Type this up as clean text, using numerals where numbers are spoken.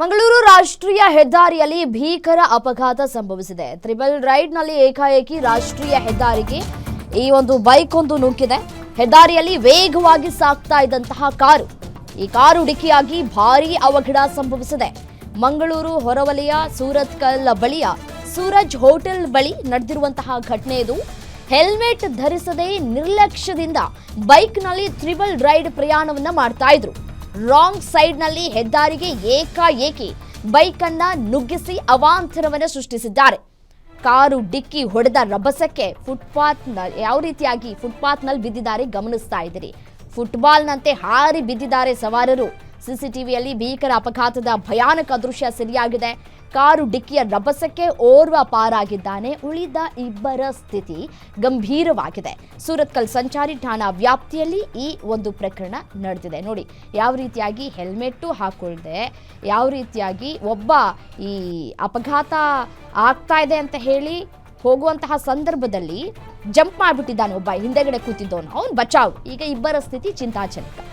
ಮಂಗಳೂರು ರಾಷ್ಟ್ರೀಯ ಹೆದ್ದಾರಿಯಲ್ಲಿ ಭೀಕರ ಅಪಘಾತ ಸಂಭವಿಸಿದೆ. ಟ್ರಿಬಲ್ ರೈಡ್ನಲ್ಲಿ ಏಕಾಏಕಿ ರಾಷ್ಟ್ರೀಯ ಹೆದ್ದಾರಿಗೆ ಈ ಒಂದು ಬೈಕ್ ಒಂದು ನುಗ್ಗಿದೆ. ಹೆದ್ದಾರಿಯಲ್ಲಿ ವೇಗವಾಗಿ ಸಾಗ್ತಾ ಇದ್ದಂತಹ ಈ ಕಾರು ಡಿಕ್ಕಿಯಾಗಿ ಭಾರೀ ಅವಘಡ ಸಂಭವಿಸಿದೆ. ಮಂಗಳೂರು ಹೊರವಲಯ ಸೂರತ್ಕಲ್ ಬಳಿಯ ಸೂರಜ್ ಹೋಟೆಲ್ ಬಳಿ ನಡೆದಿರುವಂತಹ ಘಟನೆ ಇದು. ಹೆಲ್ಮೆಟ್ ಧರಿಸದೆ ನಿರ್ಲಕ್ಷ್ಯದಿಂದ ಬೈಕ್ನಲ್ಲಿ ಟ್ರಿಬಲ್ ರೈಡ್ ಪ್ರಯಾಣವನ್ನ ಮಾಡ್ತಾ ಇದ್ರು. ರಾಂಗ್ ಸೈಡ್ನಲ್ಲಿ ಹೆದ್ದಾರಿಗೆ ಏಕಾಏಕಿ ಬೈಕ್ ಅನ್ನ ನುಗ್ಗಿಸಿ ಅವಾಂತರವನ್ನು ಸೃಷ್ಟಿಸಿದ್ದಾರೆ. ಕಾರು ಡಿಕ್ಕಿ ಹೊಡೆದ ರಭಸಕ್ಕೆ ಯಾವ ರೀತಿಯಾಗಿ ಫುಟ್ಪಾತ್ನಲ್ಲಿ ಬಿದ್ದಿದ್ದಾರೆ ಗಮನಿಸ್ತಾ ಇದ್ದೀರಿ. ಫುಟ್ಬಾಲ್ನಂತೆ ಹಾರಿ ಬಿದ್ದಿದ್ದಾರೆ ಸವಾರರು. ಸಿಸಿಟಿವಿಯಲ್ಲಿ ಭೀಕರ ಅಪಘಾತದ ಭಯಾನಕ ದೃಶ್ಯ ಸೆರೆಯಾಗಿದೆ. ಕಾರು ಡಿಕ್ಕಿಯ ರಭಸಕ್ಕೆ ಓರ್ವ ಪಾರಾಗಿದ್ದಾನೆ. ಉಳಿದ ಇಬ್ಬರ ಸ್ಥಿತಿ ಗಂಭೀರವಾಗಿದೆ. ಸೂರತ್ಕಲ್ ಸಂಚಾರಿ ಠಾಣಾ ವ್ಯಾಪ್ತಿಯಲ್ಲಿ ಈ ಒಂದು ಪ್ರಕರಣ ನಡೆದಿದೆ. ನೋಡಿ ಯಾವ ರೀತಿಯಾಗಿ ಹೆಲ್ಮೆಟ್ಟು ಹಾಕೊಳ್ಳದೆ ಯಾವ ರೀತಿಯಾಗಿ ಒಬ್ಬ ಈ ಅಪಘಾತ ಆಗ್ತಾ ಇದೆ ಅಂತ ಹೇಳಿ ಹೋಗುವಂತಹ ಸಂದರ್ಭದಲ್ಲಿ ಜಂಪ್ ಮಾಡಿಬಿಟ್ಟಿದ್ದಾನೆ. ಒಬ್ಬ ಹಿಂದೆಗಡೆ ಕೂತಿದ್ದವನು, ಅವನು ಬಚಾವ್. ಈಗ ಇಬ್ಬರ ಸ್ಥಿತಿ ಚಿಂತಾಜನಕ.